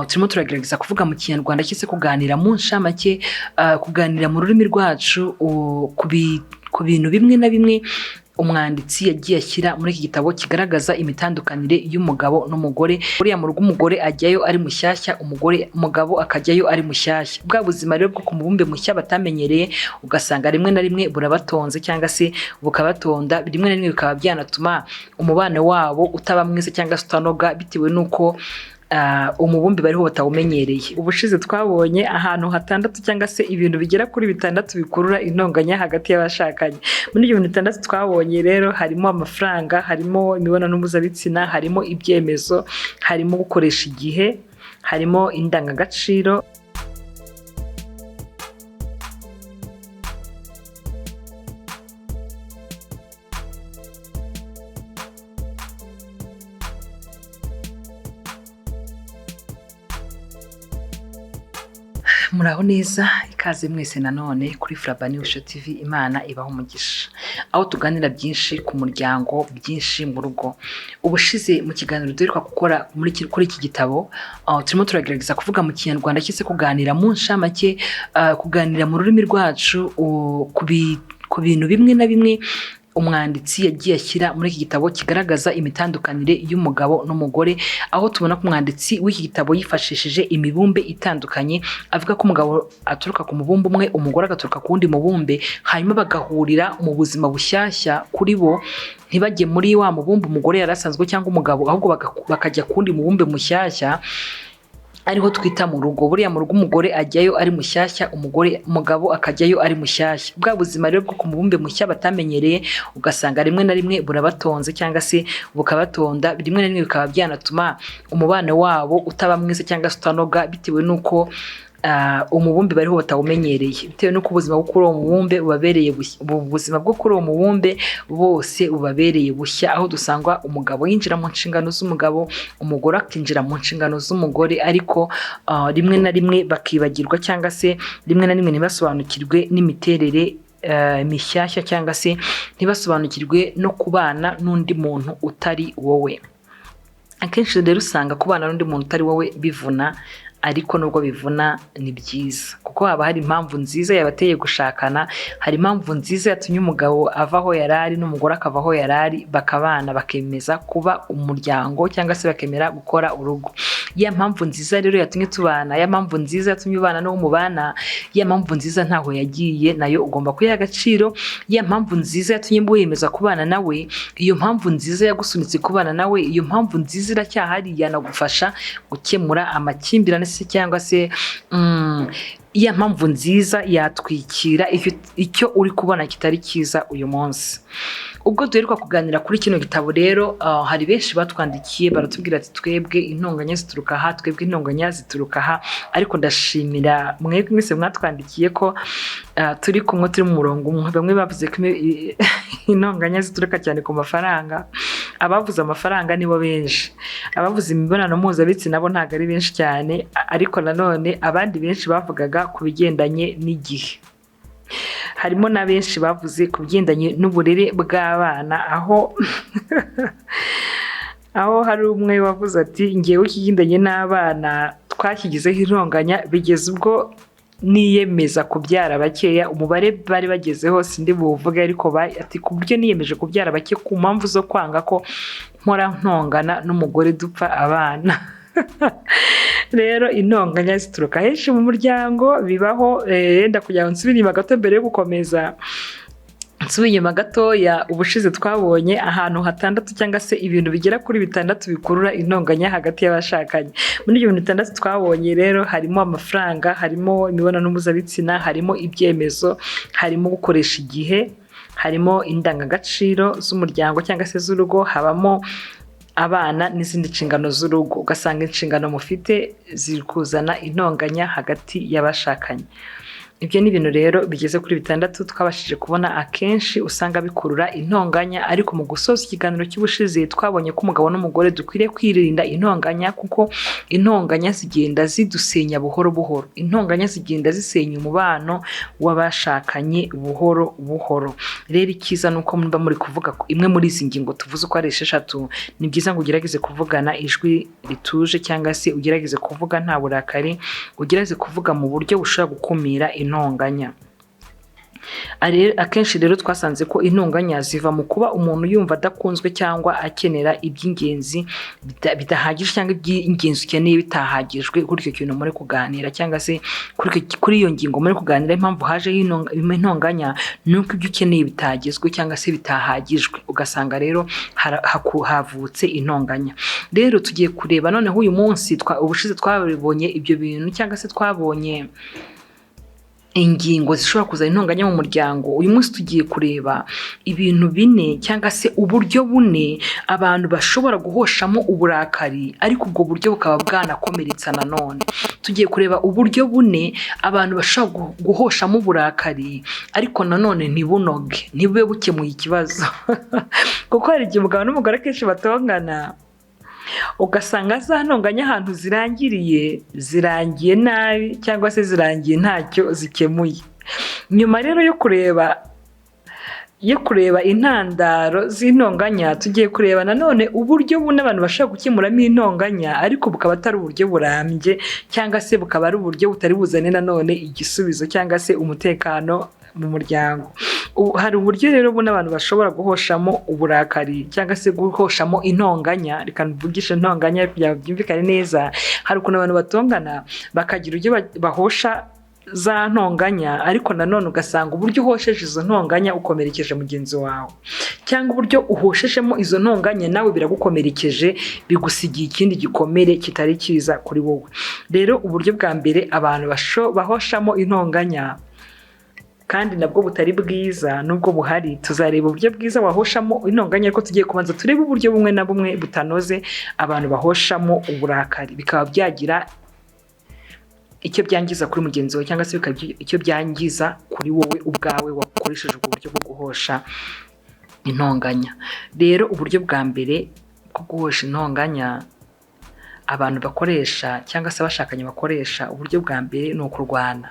turimo turagerageza kuvuga mu Kinyarwanda cyese kuganira mu nshamake, kuganira mu rurimi rwacu ku bintu bimwe na bimwe umwanditsi yagiye ashyira muri iki gitabo kigaragaza imitandukanire y'umugabo n'umugore. Buriya mu rugo umugore ajyayo ari mushyashya, umugabo akajyayo ari mushyashya. Bwa buzima rero bwo ku mubumbe mushya batamenyereye, ugasanga rimwe na rimwe burabatonze cyangwa se bukabatonda, rimwe na rimwe bikaba byanatuma umubano wabo utaba mwiza cyangwa se utanoga bitewe n'uko umubumbe bariho batawumenyereye. Ubushize twabonye ahantu 6 cyangwa se ibintu bigera kuri 6 bikurura intonganya hagati y'abashakanye. Muri ibyo bintu 6 twabonye rero harimo amafaranga, harimo imibonano mpuzabitsina, harimo ibyemezo, harimo gukoresha igihe, harimo indangagaciro. Muraho neza, ikaze mwese nanone kuri Flabani Usho TV. Imana ibaho umugisha, aho tuganira byinshi ku muryango, byinshi mu rugo. Ubushize mu kiganiro duheruka gukora kuri iki gitabo, turimo turagerageza kuvuga mu Kinyarwanda cyese kuganira mu nshamake, kuganira mu rurimi rwacu ku bintu bimwe na bimwe umwanditsi yagiye ashyira muri iki gitabo kigaragaza imitandukanire y'umugabo n'umugore, aho tubona ko umwanditsi w'iki gitabo yifashishije imibumbe itandukanye, avuga ko umugabo aturuka ku mubumbe umwe, umugore agaturuka ku wundi mubumbe, hanyuma bagahurira mu buzima bushyashya kuri bo, ntibajye muri wa mubumbe umugore yarasanzwe cyangwa umugabo, ahubwo bakajya ku wundi mubumbe mushyashya ariho twita mu rugo. Buriya mu rugo umugore ajyayo ari mushyashya, umugabo akajyayo ari mushyashya. Bwa buzima rero bwo ku mubumbe mushya batamenyereye, ugasanga rimwe na rimwe burabatonze cyangwa se bukabatonda, rimwe na rimwe bikaba byanatuma umubano wabo utaba mwiza cyangwa se utanoga bitewe n'uko umubumbe bariho batawumenyereye, bitewe n'uko ubuzima bwo kuri uwo mubumbe bubabereye bushya. Ubuzima bwo kuri uwo mubumbe bose bubabereye bushya, aho dusanga umugabo yinjira mu nshingano z'umugabo, umugore akinjira mu nshingano z'umugore, ariko rimwe na rimwe bakibagirwa cyangwa se rimwe na rimwe ntibasobanukirwe n'imiterere mishyashya, cyangwa se ntibasobanukirwe no kubana n'undi muntu utari wowe. Akenshi rero usanga kubana n'undi muntu utari wowe bivuna, ariko nubwo bivuna ni byiza, kuko haba hari impamvu nziza yabateye gushakana, hari impamvu nziza yatumye umugabo ava aho yarari n'umugore akava aho yarari, bakabana bakemeza kuba umuryango cyangwa se bakemera gukora urugo. Ya mpamvu nziza rero yatumye tubana, ya mpamvu nziza yatumye ubana n'uwo mubana, ya mpamvu nziza ntaho yagiye, nayo ugomba kuyiha agaciro. Ya mpamvu nziza yatumye wiyemeza kubana nawe, iyo mpamvu nziza yagusunitse kubana nawe, iyo mpamvu nziza iracyahari, yanagufasha gukemura amakimbirane cyangwa se iya mpamvu nziza yatwikira icyo uri kubona kitari cyiza uyu munsi. Ubwo duheruka kuganira kuri kino gitabo rero, hari benshi batwandikiye baratubwira ati twebwe intonganya zituruka aha, twebwe intonganya zituruka aha. Ariko ndashimira mwebwe mwese mwatwandikiye ko turi kumwe, turi mu murongo umwe. Bamwe bavuze ko intonganya zituruka cyane ku mafaranga, abavuze amafaranga nibo benshi, abavuze imibonano mpuzabitsina bo ntabwo ari benshi cyane, ariko nanone abandi benshi bavugaga ku bigendanye n'igihe. Harimo na benshi bavuze ku bigendanye n'uburere bw'abana, aho hari umwe wavuze ati ngewe ikigendanye n'abana twakigizeho intonganya bigeze ubwo niyemeza kubyara bakeya. Umubare bari bagezeho sindi buvuge, ariko ati ku buryo niyemeje kubyara bake ku mpamvu zo kwanga ko mpora ntongana n'umugore dupfa abana. Rero intonganya zituruka henshi mu muryango, bibaho. Yenda kugira ngo nsubire inyuma gato mbere yo gukomeza, nsubiye inyuma gatoya, ubushize twabonye ahantu 6 cyangwa se ibintu bigera kuri 6 bikurura intonganya hagati y'abashakanye. Muri ibyo bintu 6 twabonye rero harimo amafaranga, harimo imibonano mpuzabitsina, harimo ibyemezo, harimo gukoresha igihe, harimo indangagaciro z'umuryango cyangwa se z'urugo, habamo abana n'izindi nshingano z'urugo. Ugasanga inshingano mufite ziri kuzana intonganya hagati y'abashakanye. Ibyo ni ibintu rero bigeze kuri 6 twabashije kubona akenshi usanga bikurura intonganya, ariko mu gusoza ikiganiro cy'ubushize twabonye ko umugabo n'umugore dukwiriye kwirinda intonganya, kuko intonganya zigenda zidusenya buhoro buhoro. Intonganya zigenda zisenya umubano w'abashakanye buhoro buhoro. Rero icyiza ni uko muba muri kuvuga imwe muri izi ngingo tuvuze uko ari 6, ni byiza ngo ugerageze kuvugana ijwi rituje, cyangwa se ugerageze kuvuga nta burakari, ugerageze kuvuga mu buryo bushobora gukumira intonganya. Akenshi rero twasanze ko intonganya ziva mu kuba umuntu yumva adakunzwe cyangwa akenera iby'ingenzi bidahagije, cyangwa iby'ingenzi ukeneye bitahagijwe kuri icyo kintu muri kuganira, cyangwa se kuri iyo ngingo muri kuganira. Impamvu haje intonganya ni uko ibyo ukeneye bitagezwe cyangwa se bitahagijwe, ugasanga rero havutse intonganya. Rero tugiye kureba noneho uyu munsi, ubushize twabonye ibyo bintu, cyangwa se twabonye ingingo zishobora kuzana intonganya mu muryango. Uyu munsi tugiye kureba ibintu 4 cyangwa se uburyo 4 abantu bashobora guhoshamo uburakari, ariko ubwo buryo bukaba bwanakomeretsa nanone. Tugiye kureba uburyo 4 abantu bashobora guhoshamo uburakari, ariko nanone ntibunoge, ntibube bukemuye ikibazo. Kuko hari igihe umugabo n'umugore kenshi batongana, ugasanga za ntonganya ahantu zirangiye nabi, cyangwa se zirangiye ntacyo zikemuye. Nyuma rero yo kureba intandaro z'intonganya, tugiye kureba nanone uburyo bune abantu bashobora gukemuramo intonganya, ariko bukaba atari uburyo burambye, cyangwa se bukaba ari uburyo butari buzane nanone igisubizo cyangwa se umutekano mu muryango. Hari uburyo rero bune abantu bashobora guhoshamo uburakari, cyangwa se guhoshamo intonganya. Reka mvugishe intonganya kugira ngo byumvikane neza. Hari ukuntu abantu batongana bakagira uburyo bahosha za ntonganya, ariko nanone ugasanga uburyo uhosheje izo ntonganya ukomerekeje mugenzi wawe, cyangwa uburyo uhosheshemo izo ntonganya nawe biragukomerekeje, bigusigiye ikindi gikomere kitari cyiza kuri wowe. Rero uburyo bwa mbere abantu bahoshamo intonganya, kandi nabwo butari bwiza, nubwo buhari, tuzareba uburyo bwiza wahoshamo intonganya, ariko tugiye kubanza turebe uburyo bumwe na bumwe butanoze abantu bahoshamo uburakari, bikaba byagira icyo byangiza kuri mugenzi wawe, cyangwa se bikaba icyo byangiza kuri wowe ubwawe wakoresheje ubwo buryo bwo guhosha intonganya. Rero uburyo bwa mbere bwo guhosha intonganya abantu bakoresha, cyangwa se abashakanye bakoresha, uburyo bwa mbere ni ukurwana.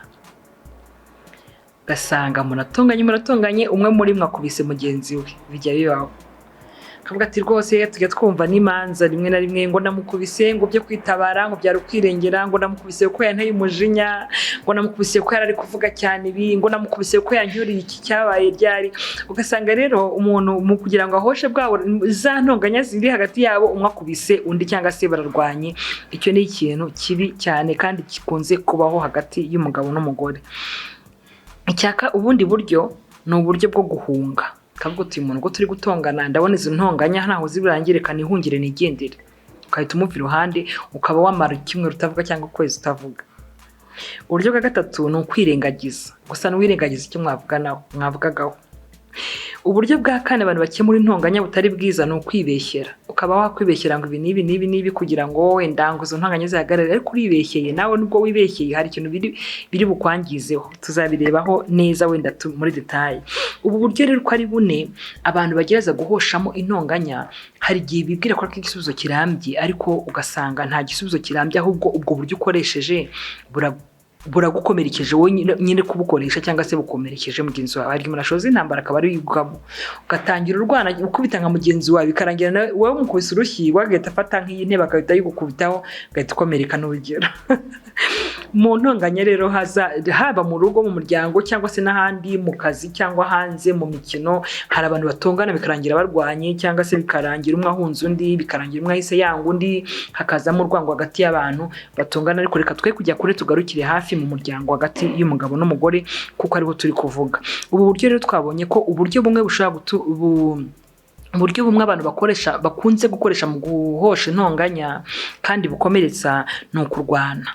Gasanga muratonganye, umwe muri mwe akubise mugenzi we, bijya bibaho. Kavuga ati rwose tujya twumva n'imanza rimwe na rimwe ngo namukubise ngo byo kwitabara, ngo byari kwirengera, ngo namukubise ko yanteye umujinya, ngo namukubise ko yarari kuvuga cyane ibi, ngo namukubise ko yanyuriye iki cyabaye ryari. Ugasanga rero umuntu mu kugira ngo ahoshe bwabo za ntonganya ziri hagati yabo, umwe akubise undi, cyangwa se bararwanye. Icyo ni ikintu kibi cyane kandi gikunze kubaho hagati y'umugabo n'umugore. Ubundi buryo ni uburyo bwo guhunga. Kavuga uti umuntu ngo turi gutongana, ndabona izo ntonganya ntaho zibirangire, kanihungire nigendere, ukahita umuva iruhande, ukaba wamara kimwe utavuga cyangwa ukwezi utavuga. Uburyo bwa gatatu ni ukwirengagiza, gusa n'uwirengagiza icyo mwavugagaho. Uburyo bwa kane abantu bakemura intonganya butari bwiza ni ukwibeshyera. Ukaba wakwibeshyera ngo ibi n'ibi kugira ngo wenda ngo izo ntonganya zihagarare, ariko uribeshyeye nawe. Nubwo wibeshyeye hari ikintu biri bukwangizeho, tuzabirebaho neza wenda muri detail. Ubu buryo rero ko ari bune abantu bagereza guhoshamo intonganya, hari igihe bibwira ko ari igisubizo kirambye, ariko ugasanga nta gisubizo kirambye, ahubwo ubwo buryo ukoresheje buragukomerekeje wowe nyine kubukoresha, cyangwa se bukomerekeje mugenzi wawe. Hari murashoza intambara akaba ari yugamo, ugatangira urwana ukubita nka mugenzi wawe, bikarangira nawe wowe mukubise urushyi, wagahita afata nk'iyi ntebe akahita yigukubitaho, ugahita ukomereka n'urugero. Mu ntonganya rero haba mu rugo, mu muryango, cyangwa se n'ahandi mu kazi, cyangwa hanze mu mikino, hari abantu batongana bikarangira barwanye, cyangwa se bikarangira umwe ahunze undi, bikarangira umwe ahise yanga undi, hakazamo urwango hagati y'abantu batongana. Ariko reka twe kujya kure, tugarukire hafi mu muryango hagati y'umugabo n'umugore, kuko ariho turi kuvuga. Ubu buryo rero twabonye ko uburyo bumwe uburyo bumwe abantu bakunze gukoresha mu guhosha intonganya kandi bukomeretsa ni ukurwana.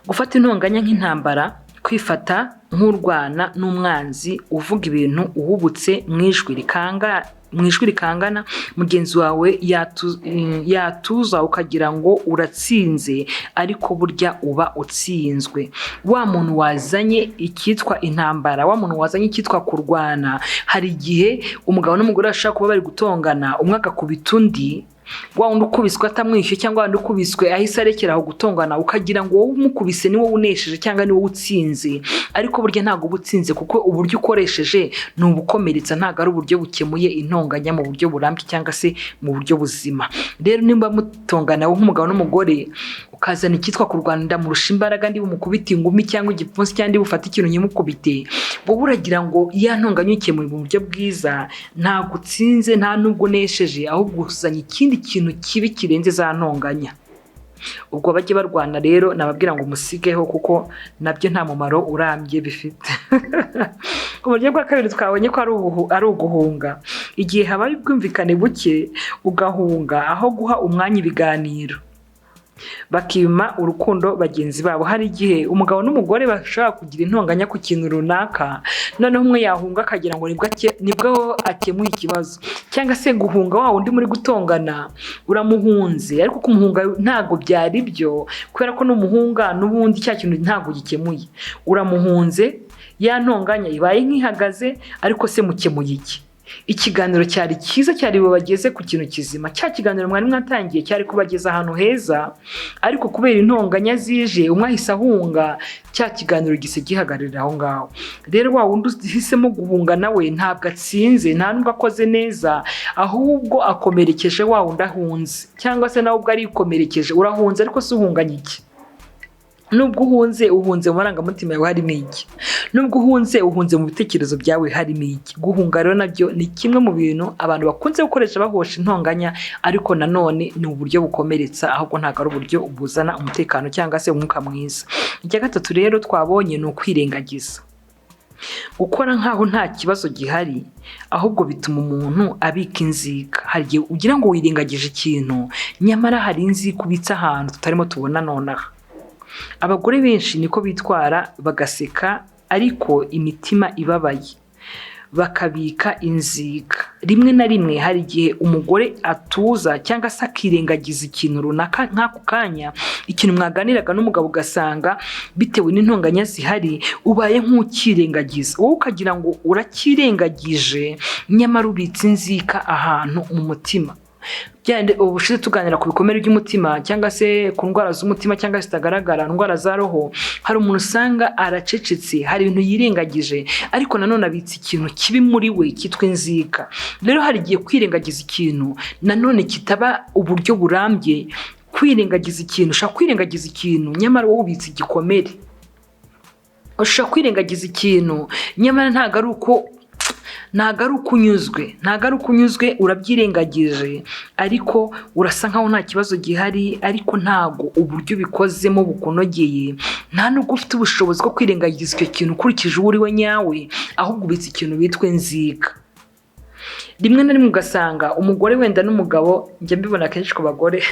Gufata intonganya nk'intambara, kwifata nk'urwana n'umwanzi, uvuga ibintu uhubutse mu ijwi rikangana, mugenzi wawe yatuza ukagira ngo uratsinze, ariko burya uba utsinzwe. Wa muntu wazanye icyitwa intambara, wa muntu wazanye icyitwa kurwana, hari igihe umugabo n'umugore bashaka kuba bari gutongana, umwe agakubita undi, wa wundi ukubiswe atamwishyuye cyangwa wundi ukubiswe ahise arekera aho gutongana, ukagira ngo wowe umukubise ni wowe unesheje cyangwa ni wowe utsinze, ariko burya ntabwo uba utsinze, kuko uburyo ukoresheje ni ubukomeretsa, ntabwo ari uburyo bukemuye intonganya mu buryo burambye cyangwa se mu buryo buzima. Rero nimba mutongana nk'umugabo n'umugore, ukazana icyitwa kurwana, ndamurusha imbaraga, ndi bumukubite ingumi cyangwa igipfunsi cyangwa ndi bufate ikintu nyimukubite, wowe uragira ngo ya ntonganya ukemuye mu buryo bwiza, ntabwo utsinze nta nubwo unesheje, ahubwo uzanye ikindi kintu kibi kirenze za ntonganya. Ubwo bajye barwana rero, nababwira ngo musigeho, kuko nabyo nta mumaro urambye bifite. Uburyo bwa kabiri twabonye ko ari uguhunga. Igihe habaye ubwumvikane buke, ugahunga aho guha umwanya ibiganiro, bakima urukundo bagenzi babo. Hari igihe umugabo n'umugore bashobora kugira intonganya ku kintu runaka, noneho umwe yahunga akagira ngo nibwo akemuye ikibazo, cyangwa se guhunga wa wundi muri gutongana uramuhunze, ariko kumuhunga ntabwo byari byo, kubera ko n'umuhunga n'ubundi cya kintu ntabwo gikemuye. Uramuhunze, ya ntonganya ibaye nk'ihagaze, ariko se mukemuye iki? Ikiganiro cyari cyiza, cyari bubageze ku kintu kizima. Cya kiganiro mwari mwatangiye cyari kubageza ahantu heza, ariko kubera intonganya zije umwe ahise ahunga, cya kiganiro gise gihagararira aho ngaho. Rero wa wundi uhisemo guhunga nawe ntabwo atsinze, nta nubwo akoze neza, ahubwo akomerekeje wa wundi ahunze, cyangwa se nawe ubwo arikomerekeje. Urahunze ariko se uhunganye iki? Nubwo uhunze mu marangamutima yawe harimo iki? Nubwo uhunze mu bitekerezo byawe harimo iki? Guhunga rero nabyo ni kimwe mu bintu abantu bakunze gukoresha bahosha intonganya, ariko nanone ni uburyo bukomeretsa, ahubwo ntabwo ari uburyo buzana umutekano cyangwa se umwuka mwiza. Icya gatatu rero twabonye ni ukwirengagiza. Gukora nkaho nta kibazo gihari, ahubwo bituma umuntu abika inzika. Hari igihe ugira ngo wirengagije ikintu, nyamara hari inzika ubitse ahantu tutarimo tubona nonaha. Abagore benshi niko bitwara, bagaseka ariko imitima ibabaye, bakabika inzika. Rimwe na rimwe hari igihe umugore atuza cyangwa se akirengagiza ikintu runaka nk'ako kanya, ikintu mwaganiraga n'umugabo ugasanga bitewe n'intonganya zihari ubaye nk'ukirengagiza, wowe ukagira ngo urakirengagije, nyamara ubitse inzika ahantu mu mutima. Byande ubushize tuganira ku bikomere by'umutima, cyangwa se ku ndwara z'umutima cyangwa zitagaragara, indwara za roho. Hari umuntu usanga aracecetse, hari ibintu yirengagije, ariko nanone abitse ikintu kibi muri we cyitwa inzika. Rero hari igihe kwirengagiza ikintu nanone kitaba uburyo burambye. Kwirengagiza ikintu, ushaka kwirengagiza ikintu nyamara wowe ubitse igikomere. Ushaka kwirengagiza ikintu nyamara ntago ari ukunyuzwe, urabyirengagije, ariko urasa nkaho nta kibazo gihari, ariko ntago uburyo bikozemo bukunogeye, nta nubwo ufite ubushobozi bwo kwirengagiza icyo kintu ukurikije uwo uri we nyawe, ahubwo ubitse ikintu bitwa inzika. Rimwe na rimwe ugasanga umugore wenda n'umugabo, njya mbibona kenshi ku bagore,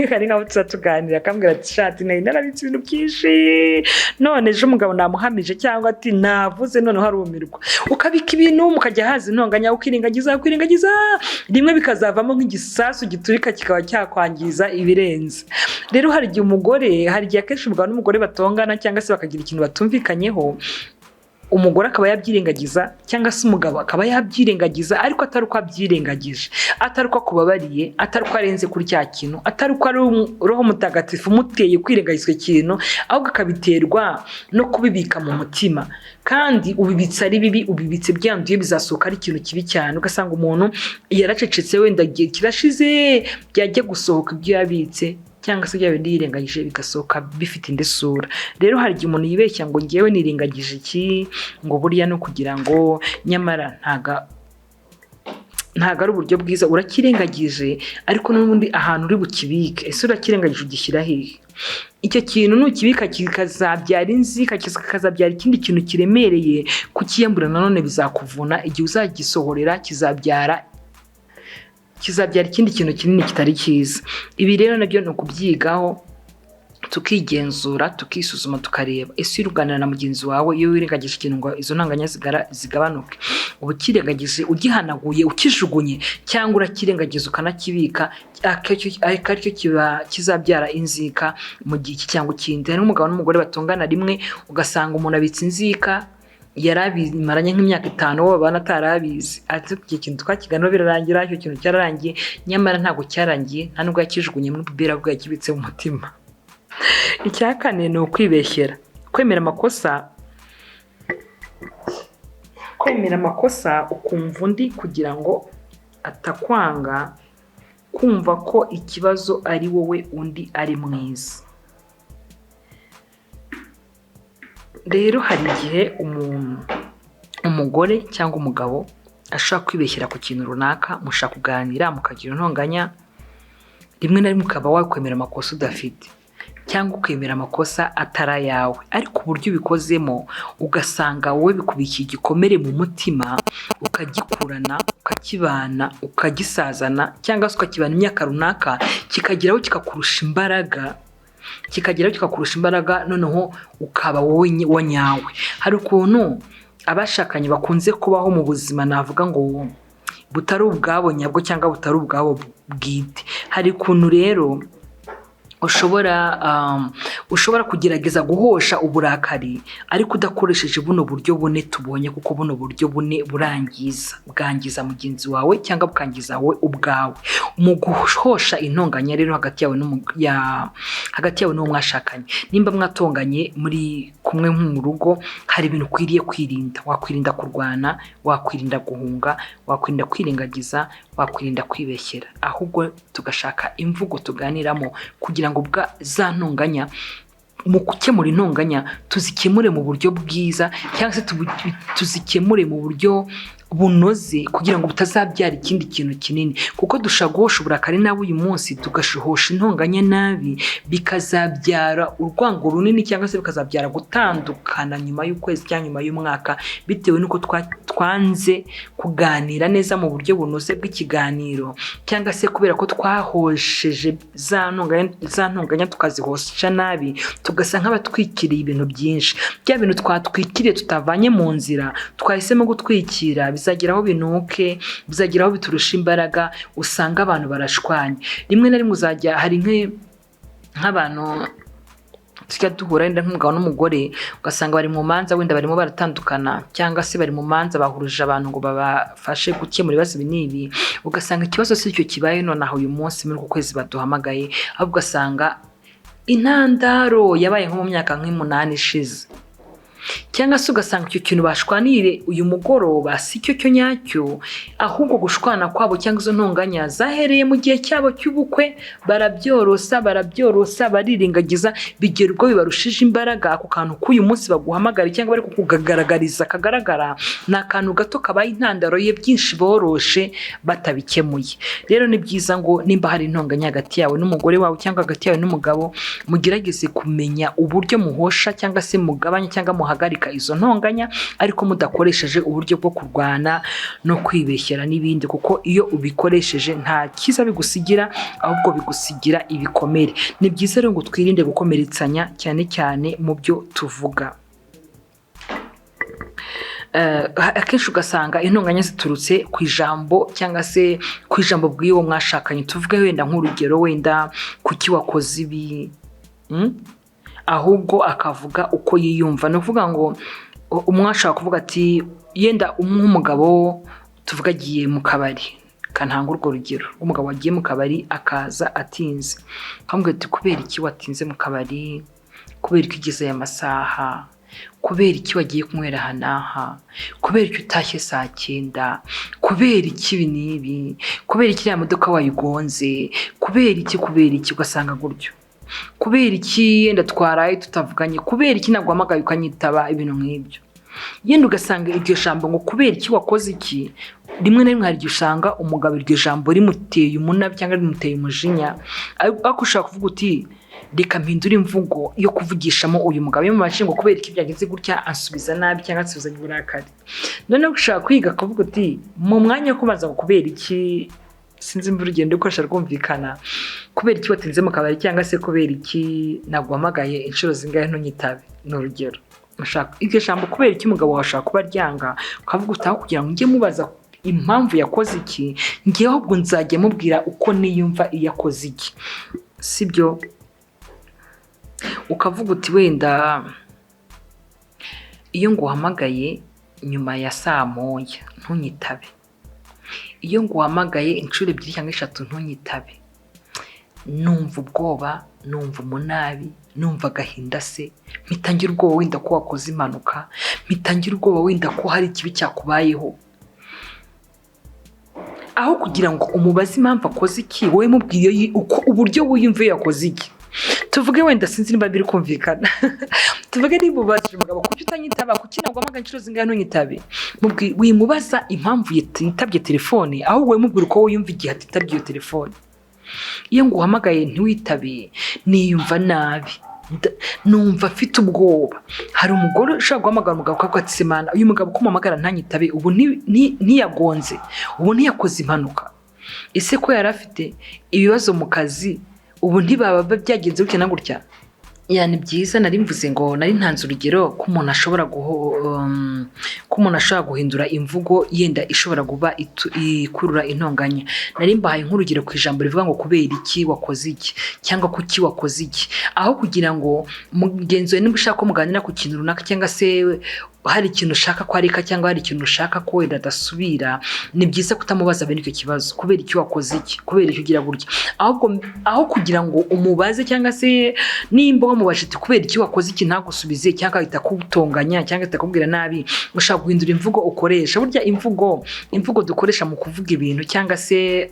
hari nk'abo tuganira akambwira ati shati narabitse ibintu byinshi, none ejo umugabo namuhamije cyangwa ati navuze none harumirwa, ukabika ibintu mukajya haza intonganya, ukirengagiza, rimwe bikazavamo nk'igisasu giturika kikaba cyakwangiza ibirenze. Rero hari igihe akenshi umugabo n'umugore batongana cyangwa se bakagira ikintu batumvikanyeho, umugore akaba yabyirengagiza cyangwa se umugabo akaba yabyirengagiza, ariko atari uko abyirengagije, atari uko akubabariye, atari uko arenze kuri cya kintu, atari uko ari roho mutagatifu umuteye kwirengagiza ikintu, ahubwo akabiterwa no kubibika mu mutima. Kandi ubibitse ari bibi, ubibitse byanduye, bizasohoka ari ikintu kibi cyane. Ugasanga umuntu yaracecetse, wenda igihe kirashize byajya gusohoka ibyo yabitse, cyangwa se bya bindi yirengagije bigasohoka bifite indi sura. Rero hari igihe umuntu yibeshya ngo ngewe nirengagije iki, ngo buriya no kugira ngo, nyamara ntago ari uburyo bwiza. Urakirengagije, ariko n'ubundi ahantu uri bukibike, ese urakirengagije ugishyira hehe? Icyo kintu nukibika kikazabyara inzika, kikazabyara ikindi kintu kiremereye, kukiyambura nanone bizakuvuna. Igihe uzagisohorera kizabyara ikindi kintu kinini kitari cyiza. Ibi rero nabyo ni ukubyigaho, tukigenzura tukisuzuma tukareba ese uruganira na mugenzi wawe iyo wirengagije ikintu ngo izo ntanganya zigabanuke ubu kirengagije ugihanaguye ukijugunye cyangwa urakirengagiza ukanakibika aricyo kizabyara inzika mu gihe iki cyangwa ikindi. Hari n'umugabo n'umugore batungana rimwe ugasanga umuntu abitse inzika yarabimaranye nk'imyaka 5 wowe babana atarabizi ati iki kintu twakiganiro birarangira icyo kintu cyararangiye nyamara ntabwo cyarangiye nta nubwo yakijugunye muri bubera bwo yakibitse mu mutima. Icya kane ni ukwibeshyera, kwemera amakosa ukumva undi kugira ngo atakwanga, kumva ko ikibazo ari wowe undi ari mwiza. Rero hari igihe umugore cyangwa umugabo ashaka kwibeshyera ku kintu runaka, mushaka kuganira mukagira intonganya, rimwe na rimwe ukaba wakwemera amakosa udafite cyangwa ukemera amakosa atari yawe, ariko uburyo ubikozemo ugasanga wowe bikubikiye igikomere mu mutima, ukagikurana ukakibana ukagisazana cyangwa se ukakibana imyaka runaka, kikageraho kikakurusha imbaraga noneho ukaba wowe wanyawe. Hari ukuntu abashakanye bakunze kubaho mu buzima navuga ngo butari ubwabo nyabwo cyangwa butari ubwabo bwite. Hari ukuntu rero ushobora kugerageza guhosha uburakari ariko udakoresheje buno buryo bune tubonye, kuko buno buryo bune bwangiza mugenzi wawe cyangwa bukangiza wowe ubwawe. Mu guhosha intonganya rero hagati yawe n'uwo mwashakanye, nimba mwatonganye muri kumwe mu rugo, hari ibintu ukwiriye kwirinda. Wakwirinda kurwana, wakwirinda guhunga, wakwirinda kwirengagiza, wakwirinda kwibeshyera, ahubwo tugashaka imvugo tuganiramo kugira ngo za ntonganya, mu gukemura intonganya tuzikemure mu buryo bwiza cyangwa se tuzikemure mu buryo bunoze kugira ngo butazabyara ikindi kintu kinini. Kuko dushaka guhosha uburakari nabi uyu munsi tugashuhosha intonganya nabi, bikazabyara urwango runini cyangwa se bikazabyara gutandukana nyuma y'ukwezi cyangwa nyuma y'umwaka, bitewe n'uko twanze kuganira neza mu buryo bunoze bw'ikiganiro, cyangwa se kubera ko twahosheje za ntonganya tukazihosha nabi, tugasa nk'abatwikiriye ibintu byinshi. Bya bintu twatwikiriye tutavanye mu nzira twahisemo gutwikira, bizageraho binuke, bizageraho biturusha imbaraga, usanga abantu barashwanye. Rimwe na rimwe uzajya hari nk'abantu tujya duhura wenda nk'umugabo n'umugore, ugasanga bari mu manza wenda barimo baratandukana, cyangwa se bari mu manza bahuruje abantu ngo babafashe gukemura ibibazo n'ibi, ugasanga ikibazo si cyo kibaye nonaha uyu munsi muri uku kwezi baduhamagaye, ahubwo ugasanga intandaro yabaye nko mu myaka 8 ishize, cyangwa se ugasanga icyo kintu bashwanire uyu mugoroba si cyo nyacyo, ahubwo gushwana kwabo cyangwa izo ntonganya zahereye mu gihe cyabo cy'ubukwe, barabyorosa barirengagiza, bigera ubwo bibarushije imbaraga. Ako kantu k'uyu munsi baguhamagara cyangwa bari kukugaragariza kagaragara, ni akantu gato kabaye intandaro ye byinshi boroshe batabikemuye. Rero ni byiza ngo nimba hari intonganya hagati yawe n'umugore wawe cyangwa hagati yawe n'umugabo, mugerageze kumenya uburyo muhosha cyangwa se mugabanya cyangwa muhagarika izo ntonganya, ariko mudakoresheje uburyo bwo kurwana no kwibeshyera n'ibindi, kuko iyo ubikoresheje nta kiza bigusigira, ahubwo bigusigira ibikomere. Ni byiza rero ngo twirinde gukomeretsanya cyane cyane mu byo tuvuga. Akenshi ugasanga intonganya ziturutse ku ijambo cyangwa se ku ijambo bw'uwo mwashakanye. Tuvuge wenda nk'urugero, wenda kuki wakoze ibi, ahubwo akavuga uko yiyumva. Ni ukuvuga ngo umwashaka kuvuga ati yenda nk'umugabo tuvuga agiye mu kabari, kantanga urwo rugero, umugabo wagiye mu kabari akaza atinze, akamubwira ati kubera iki watinze mu kabari, kubera iki ugeze aya masaha, kubera iki wagiye kunywera aha n'aha, kubera iki utashye saa 9, kubera iki ibi n'ibi, kubera iki ya modoka wayigonze, kubera iki. Ugasanga gutyo, kubera iki yenda twaraye tutavuganye, kubera iki naguhamagaye ukanyitaba, ibintu nk'ibyo. Yenda ugasanga iryo jambo ngo kubera iki wakoze iki, rimwe na rimwe hari igihe usanga umugabo iryo jambo rimuteye umunabi cyangwa rimuteye umujinya, ariko ushaka kuvuga uti reka mpindura imvugo yo kuvugishamo uyu mugabo, yamubajije ngo kubera iki byagenze gutya, asubiza nabi cyangwa asubiza uburakari. Noneho ushaka kwiga kuvuga uti mu mwanya wo kubaza ngo kubera iki, sinzi imvura ugenda ukoresha rwumvikana, kubera iki watinze mu kabari, cyangwa se kubera iki naguhamagaye inshuro zingahe ntunyitabe. Ni urugero, iryo jambo kubera iki umugabo wawe ashaka kuba ryanga, ukavuga utaho kugira ngo njye mubaza impamvu yakoze iki, ngewe ahubwo nzajya mubwira uko niyumva iyo akoze iki, sibyo? Ukavuga uti wenda iyo nguhamagaye nyuma ya saa moya ntunyitabe, iyo nguhamagaye inshuro 2 cyangwa 3 ntunyitabe, numva ubwoba, numva umunabi, numva agahinda se, mpitangira ubwoba wenda ko wakoze impanuka, mpitangira ubwoba wenda ko hari ikibi cyakubayeho. Aho kugira ngo umubaze impamvu akoze iki, wowe mubwiye uko uburyo wiyumviye yakoze iki. Tuvuge wenda sinzi niba biri kumvikana. Tuvuge niba ubajije umugabo kuki utanyitaba, kuki naguhamagaye inshuro zingahe ntunyitabe, wimubaza impamvu yitabye telefone, ahubwo wowe mubwira uko wiyumva igihe atitabye iyo telefone. Iyo nguhamagaye ntiwitabe, niyumva nabi, numva afite ubwoba. Hari umugore ushaka guhamagara umugabo akavuga ati semana uyu mugabo ko muhamagara ntanyitabe, ubu ntiyagonze, ubu ntiyakoze impanuka, ese ko yari afite ibibazo mu kazi, ubu ntibaba byagenze gutya na gutya. Yani byiza nari mvuze ngo nari ntanze urugero ko umuntu ashobora guhindura imvugo yenda ishobora kuba ikurura intonganya. Nari mbahaye nk'urugero ku ijambo rivuga ngo kubera iki wakoze iki, cyangwa kuki wakoze iki, aho kugira ngo mugenzi wawe niba ushaka ko muganira ku kintu runaka, cyangwa se hari ikintu ushaka ko areka, cyangwa hari ikintu ushaka ko wenda adasubira, ni byiza kutamubaza bene icyo kibazo, kubera iki wakoze iki, kubera icyo ugira gutya. Aho kugira ngo umubaze, cyangwa se nimba wamubajije ati kubera iki wakoze iki ntagusubize, cyangwa ahita kugutonganya, cyangwa ahita kubwira nabi, ushaka guhindura imvugo ukoresha. Burya imvugo dukoresha mu kuvuga ibintu, cyangwa se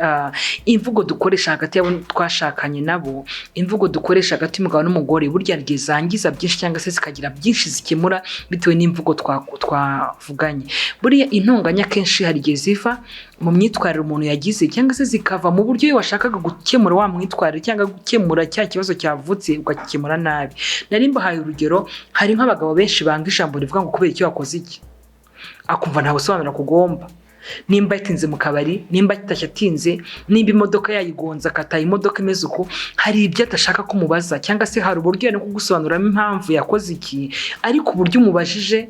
imvugo dukoresha hagati y'abo twashakanye nabo, imvugo dukoresha hagati y'umugabo n'umugore, burya zangiza byinshi, cyangwa se zikagira byinshi zikemura bitewe n'imvugo twavuganye. Buriya intonganya kenshi hari igihe ziva mu myitwarire umuntu yagize, cyangwa se zikava mu buryo iyo washakaga gukemura wa mwitwarire, cyangwa gukemura cya kibazo cyavutse ugakemura nabi. Nari mbahaye urugero, hari nk'abagabo benshi banga ijambo rivuga ngo kubera icyo wakoze iki, akumva nta busobanuro kugomba. Nimba yatinze mu kabari, nimba atashye atinze, nimba imodoka yayigonza akataha imodoka imeze uko, hari ibyo atashaka kumubaza, cyangwa se hari uburyo no kugusobanuramo impamvu yakoze iki, ariko uburyo umubajije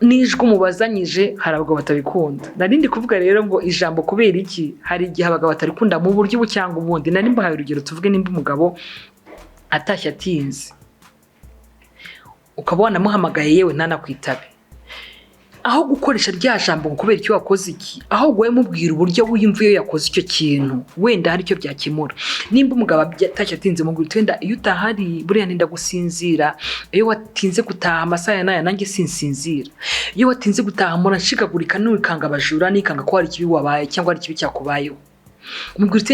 n'ijwi umubazanyije hari abagabo batabikunda. Narindi kuvuga rero ngo ijambo kubera iki, hari igihe abagabo batarikunda mu buryo ubu cyangwa ubundi. Nari mbahaye urugero, tuvuge nimba umugabo atashye atinze, ukaba wanamuhamagaye yewe ntanakwitabe, aho gukoresha rya jambo ngo kubera icyo wakoze iki, aho wowe mubwira uburyo wiyumviye yakoze icyo kintu, wenda hari icyo byakemura. Nimba umugabo atashye atinze, mubwira uti wenda iyo utahari buriya nenda gusinzira, iyo watinze gutaha amasaha n'aya nanjye sinsinzira, iyo watinze gutaha mpora nshikagurika n'ikanga abajura, nikanga ko hari ikibi wabaye cyangwa hari ikibi cyakubayeho. Umubwira uti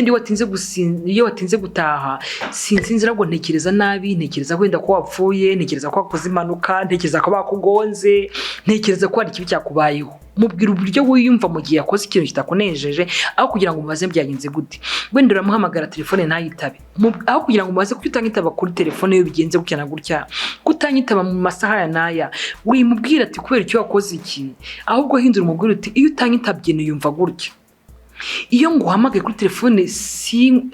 iyo watinze gutaha sinsinzira, ngo ntekereza nabi, ntekereza wenda ko wapfuye, ntekereza ko wakoze impanuka, ntekereza ko bakugonze, ntekereza ko hari ikibi cyakubayeho. Mubwira uburyo wiyumva mu gihe yakoze ikintu kitakunejeje, aho kugira ngo umubaze byagenze gute. Wenda uramuhamagara telefone ntayitabe, aho kugira ngo umubaze kuki utanyitaba kuri telefone iyo bigenze gutya na gutya, kutanyitaba mu masaha ya naya, wimubwira ati kubera icyo wakoze iki, ahubwo hindura umubwira uti iyo utanyitabye niyumva gutya. Iyo nguhamagaye kuri telefone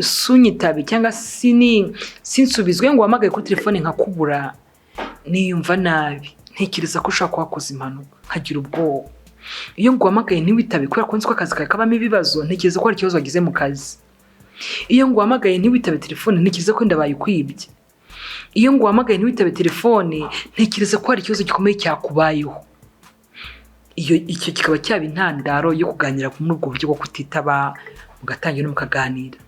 sunyitabe, cyangwa sinsubizwe, ngo uhamagaye kuri telefone nkakubura, niyumva nabi, ntekereza ko ushaka kuhakoza impanuka, nkagira ubwoba. Iyo nguhamagaye ntiwitabe kubera ko nzi ko akazi kawe kabamo ibibazo, ntekereza ko hari ikibazo wagize mu kazi. Iyo nguhamagaye ntiwitabe telefone, ntekereza ko wenda bayikwibye. Iyo nguhamagaye ntiwitabe telefone, ntekereza ko hari ikibazo gikomeye cyakubayeho. Icyo kikaba cyaba intandaro yo kuganira muri ubwo buryo bwo kutitaba, mugatangira mukaganira.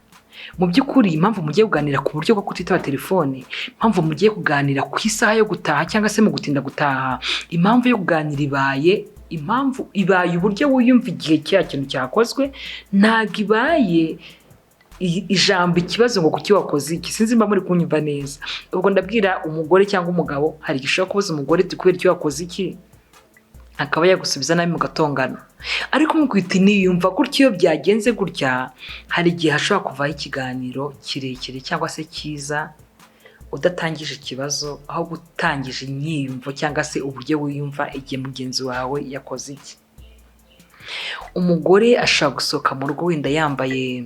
Mu by'ukuri impamvu mugiye kuganira ku buryo bwo kutitaba telefone, impamvu mugiye kuganira ku isaha yo gutaha cyangwa se mu gutinda gutaha, impamvu yo kuganira ibaye uburyo wiyumva igihe cya kintu cyakozwe, ntabwo ibaye ijambo ikibazo ngo kuki wakoze iki. Sinzi mba muri kunyumva neza. Ubwo ndabwira umugore cyangwa umugabo, hari igishobora kubaza umugore ati kubera icyo wakoze iki, akaba yagusubiza nabi mugatongana. Ariko mugwita niyumva gutya, iyo byagenze gutya, hari igihe hashobora kuvaho ikiganiro kirekire cyangwa se cyiza, udatangije ikibazo, aho gutangije inyiyumvo cyangwa se uburyo wiyumva igihe mugenzi wawe yakoze iki. Umugore ashobora gusohoka mu rugo wenda yambaye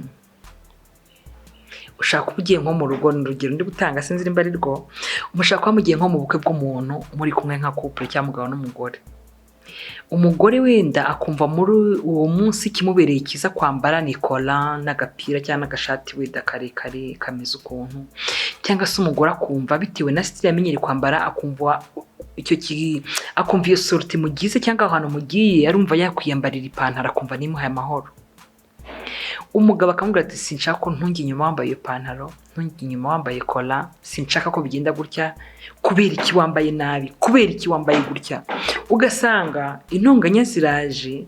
ushaka kuba ugiye nko mu rugo, ni urugero ndi gutanga sinzi nimba ari rwo, umushaka kuba mugiye nko mu bukwe bw'umuntu muri kumwe nka couple cyangwa umugabo n'umugore. Umugore wenda akumva muri uwo munsi kimubereye cyiza kwambara ni kola n'agapira cyangwa n'agashati wenda karekare kameze ukuntu, cyangwa se umugore akumva bitewe na style yamenyereye kwambara akumva akumva iyo sorti mugize cyangwa ahantu mugiye arumva yakwiyambarira ipantaro akumva nimuhaye amahoro. Umugabo akamubwira ati sinshaka ko ntungi inyuma wambaye iyo pantaro, ntungi inyuma wambaye kola, sinshaka ko bigenda gutya, kubera iki wambaye nabi, kubera iki wambaye gutya. Ugasanga intonganya ziraje,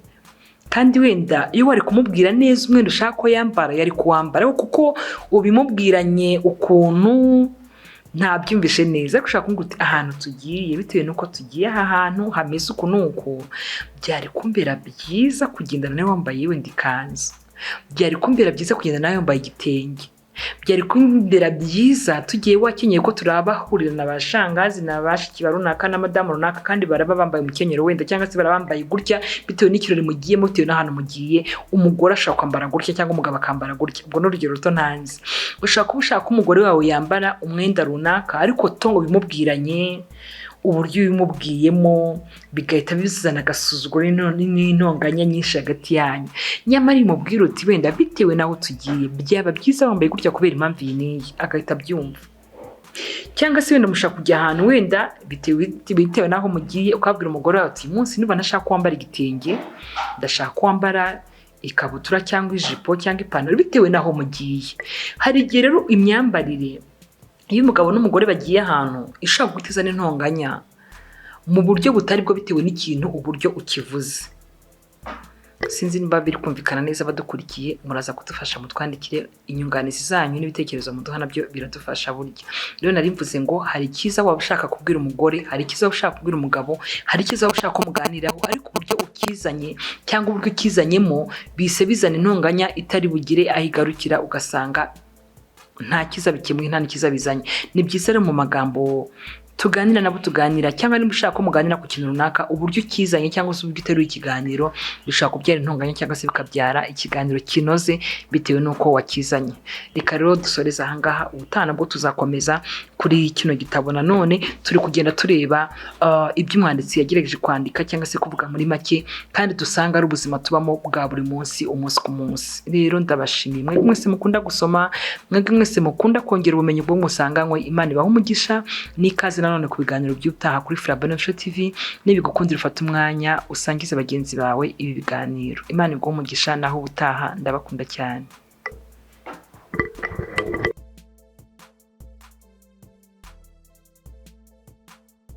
kandi wenda iyo wari kumubwira neza umwenda ushaka ko yambara yari kuwambara, kuko ubimubwiranye ukuntu ntabyumvishe neza. Gushaka kumubwira uti ahantu tugiye bitewe nuko tugiye aha hantu hameze uku nuko, byari kumbera byiza kugendana nawe wambaye wenda ikanzu, byari kumbera byiza kugenda nawe wambaye igitenge, byari kumbera byiza tugiye wakenyeye ko turabahurira na bashangazi na bashiki barunaka na madamu runaka kandi baraba bambaye umukenyero wenda cyangwa se barabambaye gutya bitewe n'ikirori mugiye bitewe n'ahantu mugiye. Umugore ashaka kwambara gutya cyangwa umugabo akambara gutya, ubwo n'urugero ruto ntanzi. Ushaka umugore wawe yambara umwenda runaka ariko tongo bimubwiranye uburyo bimubwiyemo bigahita bizana agasuzuguro n'intonganya nyinshi hagati yanyu. Nyamara imubwira uti wenda bitewe naho tugiye byaba byiza wambaye gutya kubera impamvu iyi n'iyi, agahita abyumva. Cyangwa se wenda mushaka kujya ahantu wenda bitewe naho mugiye ukabwira umugore wawe uti umunsi niba nashaka kwambara igitenge, ndashaka kwambara ikabutura cyangwa ijipo cyangwa ipantaro bitewe naho mugiye. Hari igihe rero imyambarire iyo umugabo n'umugore bagiye ahantu ishaka guteza n'intonganya mu buryo butari bwo bitewe n'ikintu uburyo ukivuze. Sinzi niba biri kumvikana neza badukurikiye, muraza kudufasha mutwandikire inyunganizi zanyu n'ibitekerezo muduha, nabyo biradufasha burya. Rero nari mvuze ngo hari icyiza waba ushaka kubwira umugore, hari icyiza waba ushaka kubwira umugabo, hari icyiza waba ushaka ko muganiraho, ariko uburyo ukizanye cyangwa uburyo ukizanyemo bise bizana intonganya itari bugire aho igarukira, ugasanga nta kiza bikemuye, nta n'ikiza bizanye. Ni byiza rero mu magambo tuganira nabo tuganira, cyangwa niba ushaka ko muganira ku kintu runaka, uburyo ukizanye cyangwa se uburyo uteruye ikiganiro bishobora kubyara intonganya cyangwa se bikabyara ikiganiro kinoze bitewe n'uko wakizanye. Reka rero dusoreza ahangaha, ubutaha nabwo tuzakomeza kuri kino gitabo. Nanone turi kugenda tureba ibyo umwanditsi yagerageje kwandika cyangwa se kuvuga muri make, kandi dusanga ari ubuzima tubamo bwa buri munsi umunsi ku munsi. Rero ndabashimiye mwebwe mwese mukunda gusoma, mwebwe mwese mukunda kongera ubumenyi bwo musanganywe. Imana ibahe umugisha n'ikaze nanone ku biganiro by'utaha kuri Flabani Official TV. Nibigukundira ufata umwanya usangize bagenzi bawe ibi biganiro. Imana iguhe umugisha naho ubutaha, ndabakunda cyane.